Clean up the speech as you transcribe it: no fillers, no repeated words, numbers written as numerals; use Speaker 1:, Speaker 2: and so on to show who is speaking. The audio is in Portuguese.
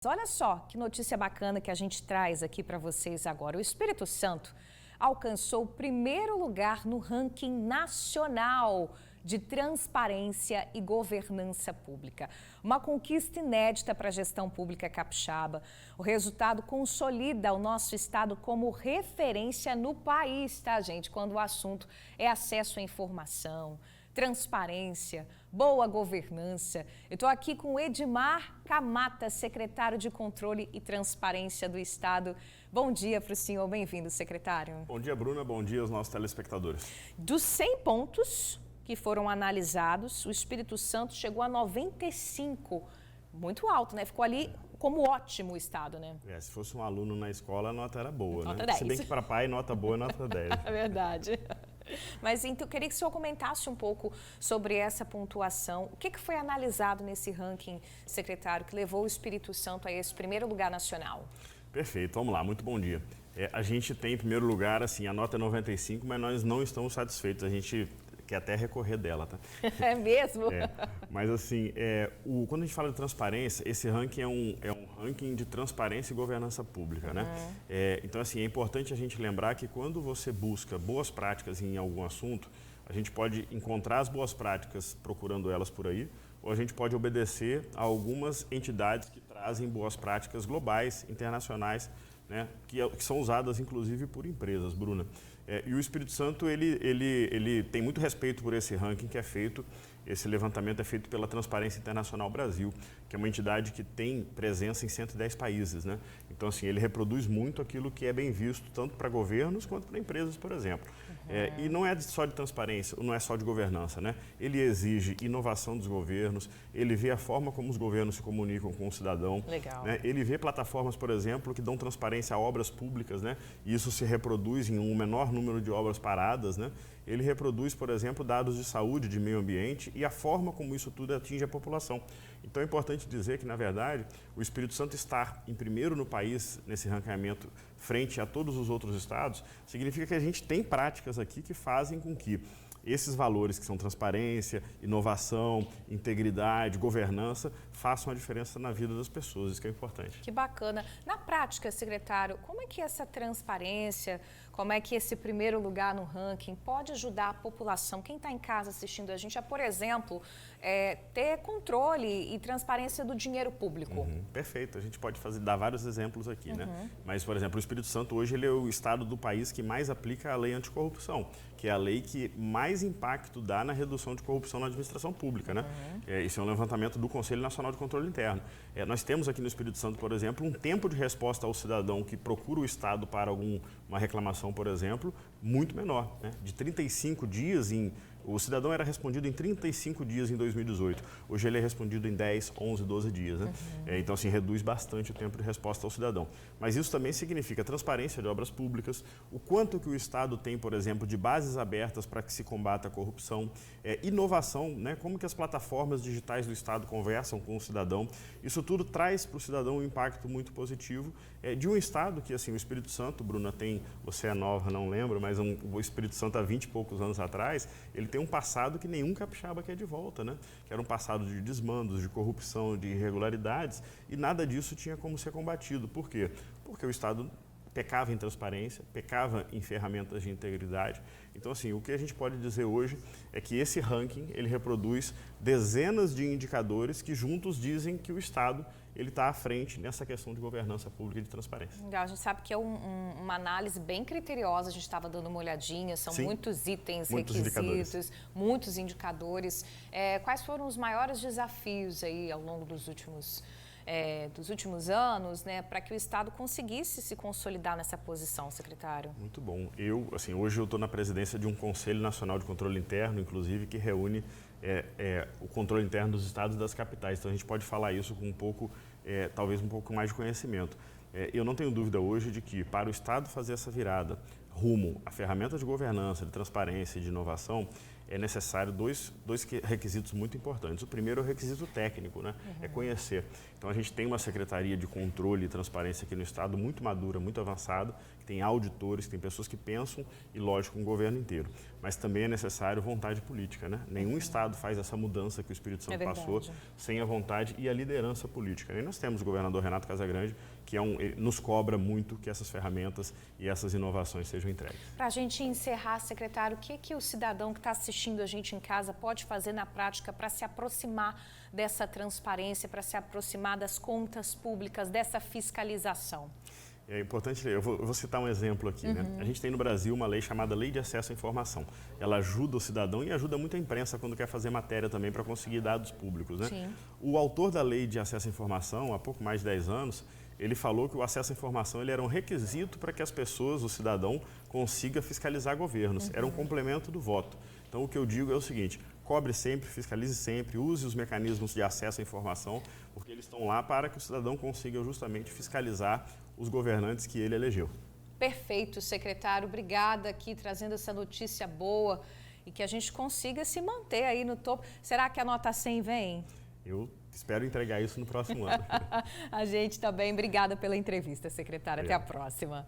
Speaker 1: Olha só que notícia bacana que a gente traz aqui para vocês agora. O Espírito Santo alcançou o primeiro lugar no ranking nacional de transparência e governança pública. Uma conquista inédita para a gestão pública capixaba. O resultado consolida o nosso estado como referência no país, tá, gente? Quando o assunto é acesso à informação, transparência, boa governança. Eu estou aqui com o Edmar Camata, secretário de Controle e Transparência do Estado. Bom dia para o senhor, bem-vindo, secretário.
Speaker 2: Bom dia, Bruna, bom dia aos nossos telespectadores.
Speaker 1: Dos 100 pontos que foram analisados, o Espírito Santo chegou a 95, muito alto, né? Ficou ali como ótimo o estado, né?
Speaker 2: Se fosse um aluno na escola, a nota era boa,
Speaker 1: nota
Speaker 2: né?
Speaker 1: 10.
Speaker 2: Se bem que para pai, nota boa é nota 10.
Speaker 1: É verdade. Mas então, eu queria que o senhor comentasse um pouco sobre essa pontuação. O que foi analisado nesse ranking, secretário, que levou o Espírito Santo a esse primeiro lugar nacional?
Speaker 2: Perfeito, vamos lá, muito bom dia. A gente tem, em primeiro lugar, assim, a nota é 95, mas nós não estamos satisfeitos, a gente quer até recorrer dela, tá?
Speaker 1: É mesmo?
Speaker 2: Mas assim, quando a gente fala de transparência, esse ranking é um ranking de transparência e governança pública, né? Então assim, é importante a gente lembrar que quando você busca boas práticas em algum assunto, a gente pode encontrar as boas práticas procurando elas por aí, ou a gente pode obedecer a algumas entidades que trazem boas práticas globais, internacionais, né, que são usadas inclusive por empresas, Bruna. E o Espírito Santo, ele tem muito respeito por esse ranking que é feito. Esse levantamento é feito pela Transparência Internacional Brasil, que é uma entidade que tem presença em 110 países, né? Então, assim, ele reproduz muito aquilo que é bem visto, tanto para governos quanto para empresas, por exemplo. E não é só de transparência, não é só de governança, né? Ele exige inovação dos governos, ele vê a forma como os governos se comunicam com o cidadão.
Speaker 1: Legal.
Speaker 2: Né? Ele vê plataformas, por exemplo, que dão transparência a obras públicas, né? E isso se reproduz em um menor número de obras paradas, né? Ele reproduz, por exemplo, dados de saúde, de meio ambiente e a forma como isso tudo atinge a população. Então é importante dizer que, na verdade, o Espírito Santo estar em primeiro no país nesse ranqueamento frente a todos os outros estados, significa que a gente tem práticas aqui que fazem com que esses valores que são transparência, inovação, integridade, governança, façam a diferença na vida das pessoas. Isso que é importante.
Speaker 1: Que bacana. Na prática, secretário, como é que essa transparência, como é que esse primeiro lugar no ranking pode ajudar a população, quem está em casa assistindo a gente, a, por exemplo, ter controle e transparência do dinheiro público?
Speaker 2: Perfeito. A gente pode dar vários exemplos aqui, né? Mas, por exemplo, o Espírito Santo hoje ele é o estado do país que mais aplica a lei anticorrupção, que é a lei que mais impacto dá na redução de corrupção na administração pública, né? Isso é um levantamento do Conselho Nacional de Controle Interno. Nós temos aqui no Espírito Santo, por exemplo, um tempo de resposta ao cidadão que procura o Estado para uma reclamação, por exemplo, muito menor, né? De 35 dias o cidadão era respondido em 35 dias em 2018. Hoje ele é respondido em 10, 11, 12 dias, né? Então, assim, reduz bastante o tempo de resposta ao cidadão. Mas isso também significa transparência de obras públicas, o quanto que o Estado tem, por exemplo, de bases abertas para que se combata a corrupção, inovação, né? Como que as plataformas digitais do Estado conversam com o cidadão. Isso tudo traz para o cidadão um impacto muito positivo de um Estado que, assim, o Espírito Santo, Bruna, você é nova, não lembro, mas o Espírito Santo há 20 e poucos anos atrás, ele tem um passado que nenhum capixaba quer de volta, né? Que era um passado de desmandos, de corrupção, de irregularidades, e nada disso tinha como ser combatido. Por quê? Porque o Estado pecava em transparência, pecava em ferramentas de integridade. Então, assim, o que a gente pode dizer hoje é que esse ranking, ele reproduz dezenas de indicadores que juntos dizem que o Estado ele está à frente nessa questão de governança pública e de transparência.
Speaker 1: Legal, a gente sabe que é uma análise bem criteriosa, a gente estava dando uma olhadinha, são
Speaker 2: Sim,
Speaker 1: muitos itens,
Speaker 2: muitos
Speaker 1: requisitos, muitos indicadores. Quais foram os maiores desafios aí ao longo dos últimos anos, né, para que o Estado conseguisse se consolidar nessa posição, secretário?
Speaker 2: Muito bom. Hoje eu estou na presidência de um Conselho Nacional de Controle Interno, inclusive, que reúne o controle interno dos estados e das capitais. Então a gente pode falar isso com talvez um pouco mais de conhecimento. Eu não tenho dúvida hoje de que, para o Estado fazer essa virada rumo à ferramenta de governança, de transparência e de inovação, é necessário dois requisitos muito importantes. O primeiro é o requisito técnico, né? É conhecer. Então, a gente tem uma Secretaria de Controle e Transparência aqui no Estado muito madura, muito avançada, que tem auditores, que tem pessoas que pensam e, lógico, um governo inteiro. Mas também é necessário vontade política, né? Nenhum Estado faz essa mudança que o Espírito Santo passou sem a vontade e a liderança política. E nós temos o governador Renato Casagrande, que nos cobra muito que essas ferramentas e essas inovações sejam entregues.
Speaker 1: Para a gente encerrar, secretário, o que o cidadão que está assistindo a gente em casa pode fazer na prática para se aproximar dessa transparência, para se aproximar das contas públicas, dessa fiscalização?
Speaker 2: É importante, eu vou citar um exemplo aqui, né? A gente tem no Brasil uma lei chamada Lei de Acesso à Informação. Ela ajuda o cidadão e ajuda muito a imprensa quando quer fazer matéria também para conseguir dados públicos, né?
Speaker 1: Sim.
Speaker 2: O autor da Lei de Acesso à Informação, há pouco mais de 10 anos, ele falou que o acesso à informação ele era um requisito para que as pessoas, o cidadão, consiga fiscalizar governos. Era um complemento do voto. Então, o que eu digo é o seguinte: cobre sempre, fiscalize sempre, use os mecanismos de acesso à informação, porque eles estão lá para que o cidadão consiga justamente fiscalizar os governantes que ele elegeu.
Speaker 1: Perfeito, secretário. Obrigada aqui trazendo essa notícia boa e que a gente consiga se manter aí no topo. Será que a nota 100 vem?
Speaker 2: Eu espero entregar isso no próximo ano.
Speaker 1: A gente também. Obrigada pela entrevista, secretária. Até a próxima.